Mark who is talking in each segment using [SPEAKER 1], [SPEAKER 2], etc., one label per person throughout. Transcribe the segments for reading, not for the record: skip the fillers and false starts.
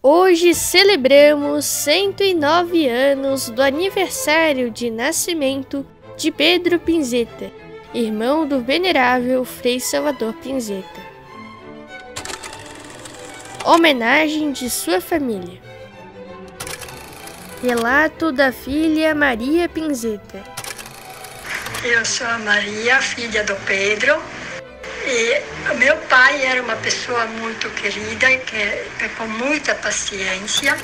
[SPEAKER 1] Hoje celebramos 109 anos do aniversário de nascimento de Pedro Pinzeta, irmão do venerável Frei Salvador Pinzeta. Homenagem de sua família. Relato da filha Maria Pinzeta.
[SPEAKER 2] Eu sou a Maria, filha do Pedro. E meu pai era uma pessoa muito querida, com muita paciência.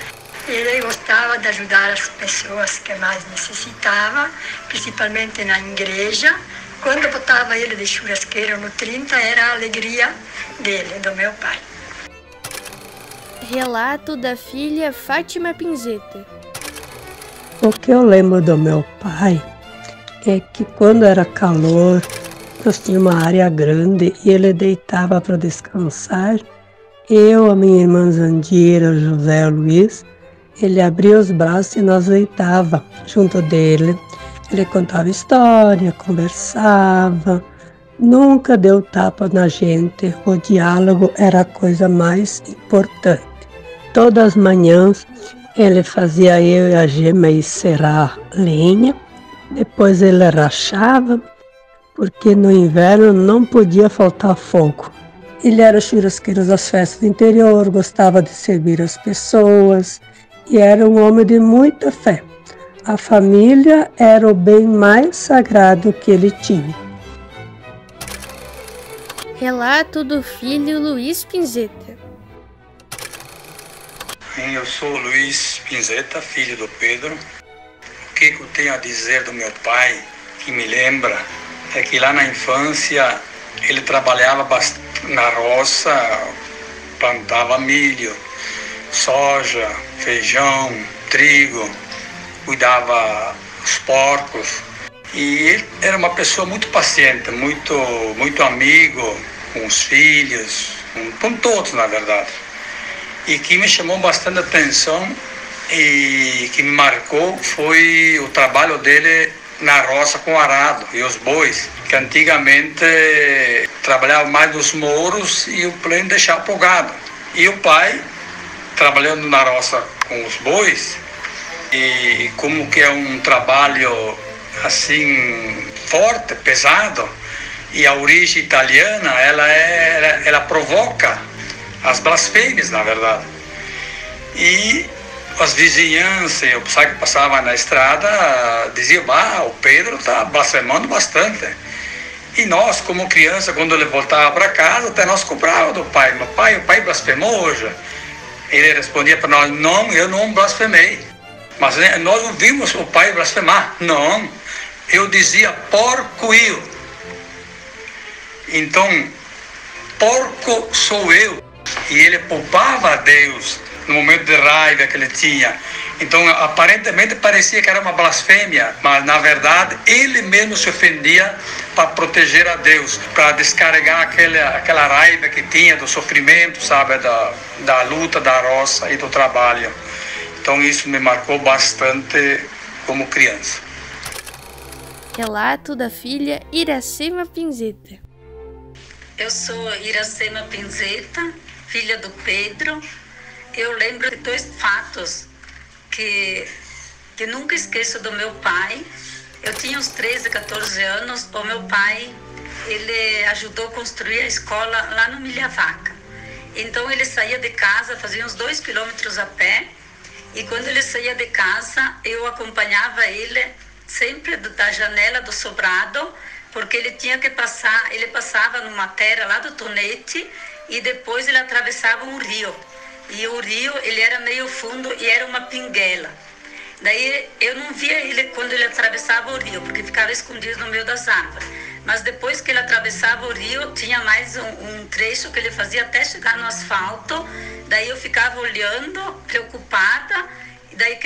[SPEAKER 2] Ele gostava de ajudar as pessoas que mais necessitavam, principalmente na igreja. Quando botava ele de churrasqueiro no 30, era a alegria dele, do meu pai.
[SPEAKER 1] Relato da filha Fátima Pinzeta.
[SPEAKER 3] O que eu lembro do meu pai é que quando era calor, nós tínhamos uma área grande e ele deitava para descansar. Eu, a minha irmã Zandira, o José, o Luiz, ele abria os braços e nós deitava junto dele. Ele contava história, conversava, nunca deu tapa na gente. O diálogo era a coisa mais importante. Todas as manhãs ele fazia eu e a Gema encerar lenha, depois ele rachava, porque no inverno não podia faltar fogo. Ele era churrasqueiro das festas do interior, gostava de servir as pessoas e era um homem de muita fé. A família era o bem mais sagrado que ele tinha.
[SPEAKER 1] Relato do filho Luiz Pinzeta.
[SPEAKER 4] Eu sou o Luiz Pinzeta, filho do Pedro. O que eu tenho a dizer do meu pai, que me lembra, é que lá na infância ele trabalhava bastante na roça, plantava milho, soja, feijão, trigo, cuidava dos porcos. E ele era uma pessoa muito paciente, muito amigo com os filhos, com todos, na verdade. E que me chamou bastante atenção e que me marcou foi o trabalho dele na roça com o arado e os bois, que antigamente trabalhava mais nos mouros e o pleno deixava pro gado. E o pai, trabalhando na roça com os bois, e como que é um trabalho assim forte, pesado, e a origem italiana, ela provoca as blasfêmias, na verdade. E as vizinhanças, o pessoal que passava na estrada dizia: o Pedro está blasfemando bastante. E nós, como criança, quando ele voltava para casa, até nós cobrávamos do pai: o pai blasfemou hoje? Ele respondia para nós: não, eu não blasfemei. Mas nós ouvimos o pai blasfemar. Não, eu dizia porco-io. Então, porco sou eu. E ele poupava a Deus no momento de raiva que ele tinha. Então, aparentemente parecia que era uma blasfêmia, mas na verdade ele mesmo se ofendia para proteger a Deus, para descarregar aquela raiva que tinha do sofrimento, sabe, da luta, da roça e do trabalho. Então isso me marcou bastante como criança.
[SPEAKER 1] Relato da filha Iracema Pinzeta.
[SPEAKER 5] Eu sou Iracema Pinzeta, filha do Pedro. Eu lembro de dois fatos que nunca esqueço do meu pai. Eu tinha uns 13, 14 anos. O meu pai, ele ajudou a construir a escola lá no Milha Vaca. Então ele saía de casa, fazia uns 2 quilômetros a pé. E quando ele saía de casa, eu acompanhava ele sempre da janela do sobrado, porque ele tinha que passar, ele passava numa terra lá do Tonete e depois ele atravessava um rio. E o rio, ele era meio fundo e era uma pinguela. Daí eu não via ele quando ele atravessava o rio, porque ficava escondido no meio das árvores. Mas depois que ele atravessava o rio, tinha mais um trecho que ele fazia até chegar no asfalto. Daí eu ficava olhando, preocupada. E daí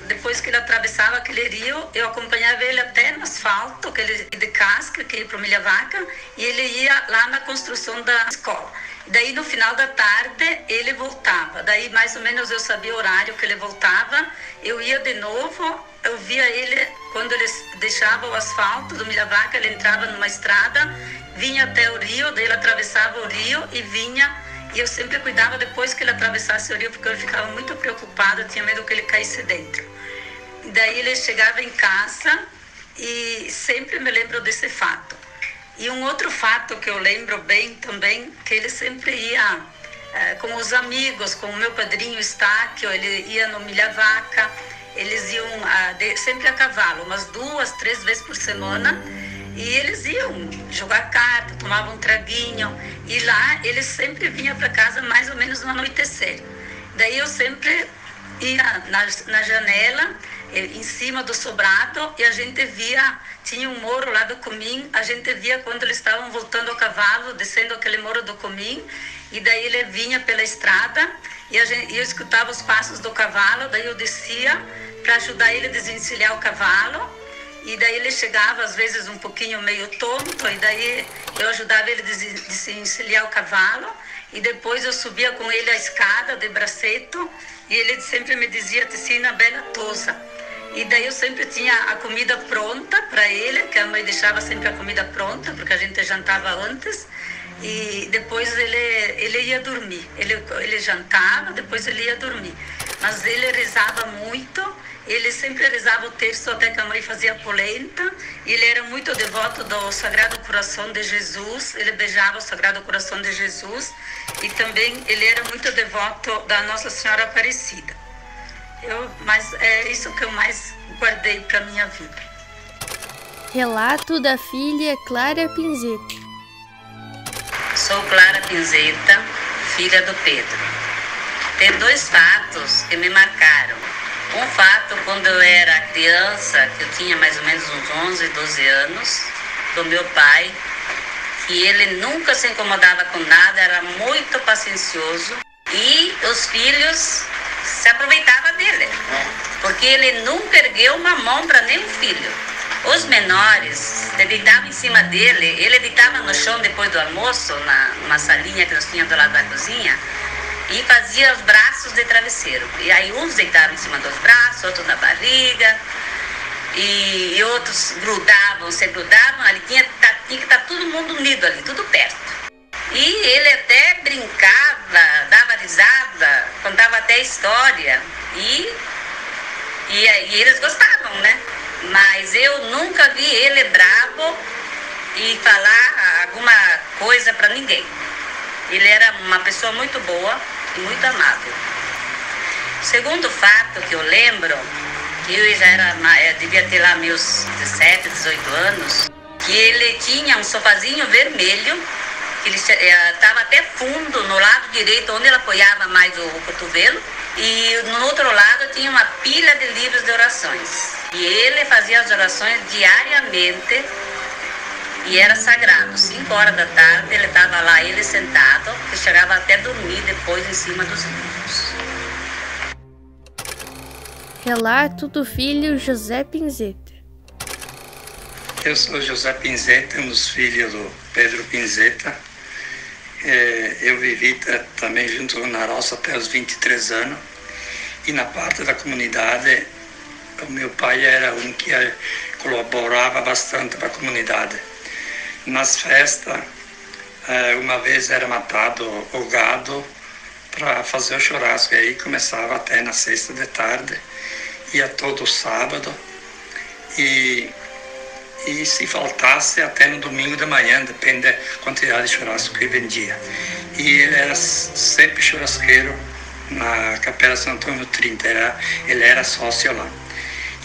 [SPEAKER 5] depois que ele atravessava aquele rio, eu acompanhava ele até no asfalto, de casca, que ia para o Milha Vaca, e ele ia lá na construção da escola. Daí no final da tarde ele voltava. Daí mais ou menos eu sabia o horário que ele voltava. Eu ia de novo, eu via ele quando ele deixava o asfalto do Milha Vaca, ele entrava numa estrada, vinha até o rio, daí ele atravessava o rio e vinha E eu sempre cuidava depois que ele atravessasse o rio, porque eu ficava muito preocupada, eu tinha medo que ele caísse dentro. E daí ele chegava em casa e sempre me lembro desse fato. E um outro fato que eu lembro bem também, que ele sempre ia com os amigos, com o meu padrinho Estáquio, ele ia no Milha Vaca, eles iam sempre a cavalo, umas 2, 3 vezes por semana, e eles iam jogar carta, tomavam um traguinho, e lá eles sempre vinham para casa mais ou menos no anoitecer. Daí eu sempre ia na janela, em cima do sobrado, e a gente via, tinha um morro lá do Comim, a gente via quando eles estavam voltando ao cavalo, descendo aquele morro do Comim, e daí ele vinha pela estrada, e eu escutava os passos do cavalo, daí eu descia para ajudar ele a desencilhar o cavalo, e daí ele chegava às vezes um pouquinho meio tonto, e daí eu ajudava ele a desencilhar o cavalo, e depois eu subia com ele a escada de braceto, e ele sempre me dizia, Tecina Bela Tosa. E daí eu sempre tinha a comida pronta para ele, que a mãe deixava sempre a comida pronta, porque a gente jantava antes, e depois ele ia dormir. Ele jantava, depois ele ia dormir. Mas ele rezava muito, ele sempre rezava o terço até que a mãe fazia polenta, e ele era muito devoto do Sagrado Coração de Jesus, ele beijava o Sagrado Coração de Jesus, e também ele era muito devoto da Nossa Senhora Aparecida. Mas é isso que eu mais guardei para minha vida.
[SPEAKER 1] Relato da filha Clara Pinzeta.
[SPEAKER 5] Sou Clara Pinzeta, filha do Pedro. Tem 2 fatos que me marcaram. Um fato quando eu era criança, que eu tinha mais ou menos uns 11, 12 anos, do meu pai, que ele nunca se incomodava com nada, era muito paciencioso, e os filhos se aproveitavam dele, porque ele nunca ergueu uma mão para nenhum filho. Os menores deitavam em cima dele, ele deitava no chão depois do almoço, numa salinha que nós tínhamos do lado da cozinha, e fazia os braços de travesseiro. E aí uns deitavam em cima dos braços, outros na barriga, e outros se grudavam, ali tinha que estar todo mundo unido ali, tudo perto. E ele até brincava, dava risada, contava até história, e eles gostavam, né? Mas eu nunca vi ele bravo e falar alguma coisa para ninguém. Ele era uma pessoa muito boa e muito amável. Segundo fato que eu lembro, que eu já devia ter lá meus 17, 18 anos, que ele tinha um sofazinho vermelho, que ele estava até fundo no lado direito, onde ele apoiava mais o cotovelo, e no outro lado tinha uma pilha de livros de orações. E ele fazia as orações diariamente, e era sagrado. 5 horas da tarde ele estava lá, ele sentado, que chegava até dormir depois em cima dos livros.
[SPEAKER 1] Relato do filho José Pinzeta.
[SPEAKER 4] Eu sou José Pinzeta, um dos filhos do Pedro Pinzeta. Eu vivi também junto na roça até os 23 anos. E na parte da comunidade, o meu pai era um que colaborava bastante para a comunidade. Nas festas, uma vez era matado o gado para fazer o churrasco. E aí começava até na sexta de tarde, ia todo sábado. E se faltasse até no domingo de manhã, depende da quantidade de churrasco que vendia. E ele era sempre churrasqueiro na Capela Santo Antônio 30, ele era sócio lá.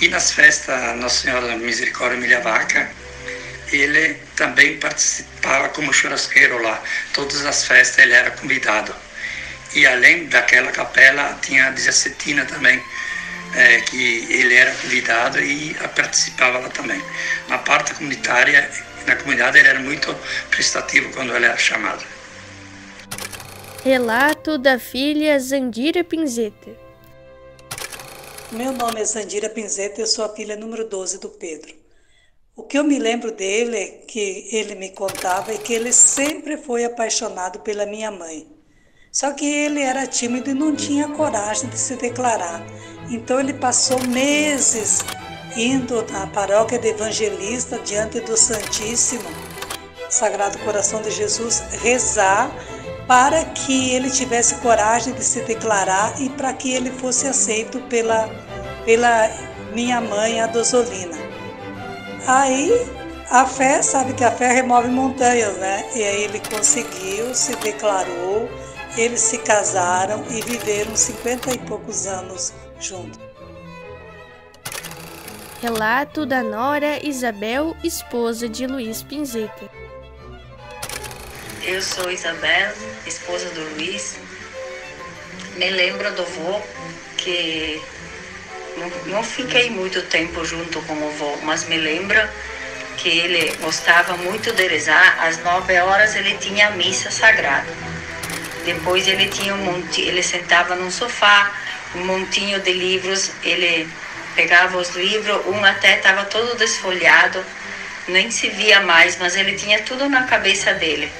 [SPEAKER 4] E nas festas Nossa Senhora da Misericórdia Milha Vaca, ele também participava como churrasqueiro lá. Todas as festas ele era convidado. E além daquela capela, tinha a Dezetina também, que ele era convidado e participava lá também. Na parte comunitária, na comunidade, ele era muito prestativo quando ele era chamado.
[SPEAKER 1] Relato da filha Zandira Pinzeta.
[SPEAKER 6] Meu nome é Zandira Pinzeta, eu sou a filha número 12 do Pedro. O que eu me lembro dele, que ele me contava, é que ele sempre foi apaixonado pela minha mãe. Só que ele era tímido e não tinha coragem de se declarar. Então ele passou meses indo na paróquia de Evangelista, diante do Santíssimo Sagrado Coração de Jesus, rezar para que ele tivesse coragem de se declarar e para que ele fosse aceito pela minha mãe, a Dozolina. Aí a fé, sabe que a fé remove montanhas, né? E aí ele conseguiu, se declarou, eles se casaram e viveram 50 e poucos anos juntos.
[SPEAKER 1] Relato da Nora Isabel, esposa de Luiz Pinzeta.
[SPEAKER 5] Eu sou Isabel, esposa do Luiz. Me lembro do vô que não fiquei muito tempo junto com o vô, mas me lembro que ele gostava muito de rezar. Às 9 horas ele tinha a missa sagrada. Depois ele tinha ele sentava num sofá, um montinho de livros, ele pegava os livros, um até estava todo desfolhado, nem se via mais, mas ele tinha tudo na cabeça dele.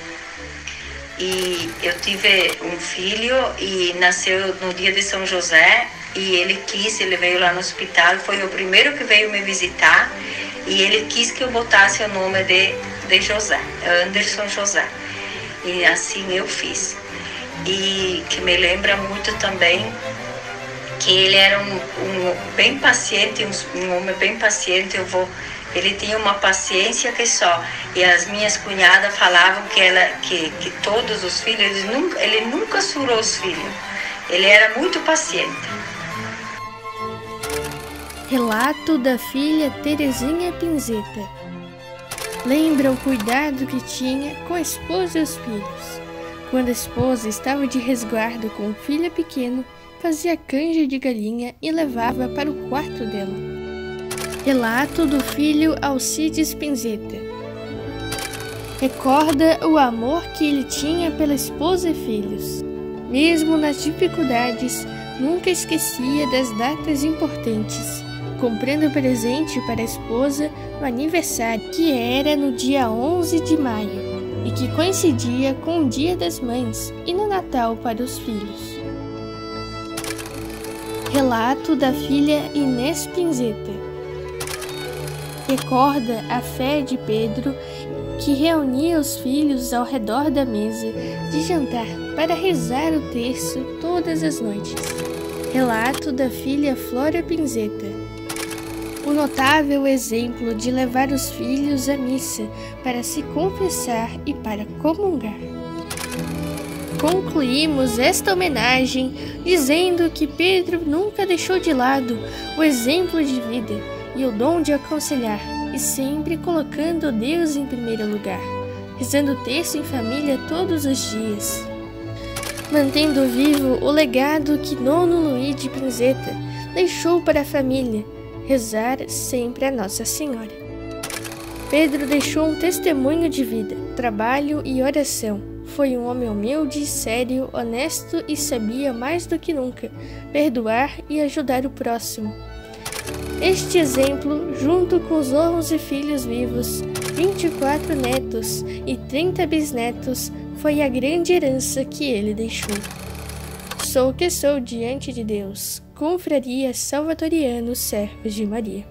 [SPEAKER 5] E eu tive um filho e nasceu no dia de São José, e ele veio lá no hospital, foi o primeiro que veio me visitar, e ele quis que eu botasse o nome de José, Anderson José. E assim eu fiz. E que me lembra muito também que ele era um bem paciente, um homem bem paciente. Ele tinha uma paciência que só. E as minhas cunhadas falavam que todos os filhos, ele nunca surou os filhos. Ele era muito paciente.
[SPEAKER 1] Relato da filha Terezinha Pinzeta. Lembra o cuidado que tinha com a esposa e os filhos. Quando a esposa estava de resguardo com o filho pequeno, fazia canja de galinha e levava para o quarto dela. Relato do filho Alcides Pinzeta. Recorda o amor que ele tinha pela esposa e filhos. Mesmo nas dificuldades, nunca esquecia das datas importantes, comprando presente para a esposa no aniversário, que era no dia 11 de maio, e que coincidia com o Dia das Mães e no Natal para os filhos. Relato da filha Inês Pinzeta. Recorda a fé de Pedro, que reunia os filhos ao redor da mesa de jantar para rezar o terço todas as noites. Relato da filha Flora Pinzeta. O notável exemplo de levar os filhos à missa para se confessar e para comungar. Concluímos esta homenagem dizendo que Pedro nunca deixou de lado o exemplo de vida e o dom de aconselhar, e sempre colocando Deus em primeiro lugar, rezando o terço em família todos os dias, mantendo vivo o legado que Nono Luís de Pinzeta deixou para a família, rezar sempre a Nossa Senhora. Pedro deixou um testemunho de vida, trabalho e oração. Foi um homem humilde, sério, honesto e sabia mais do que nunca perdoar e ajudar o próximo. Este exemplo, junto com os 11 filhos vivos, 24 netos e 30 bisnetos, foi a grande herança que ele deixou. Sou o que sou diante de Deus. Confraria Salvatoriano Servos de Maria.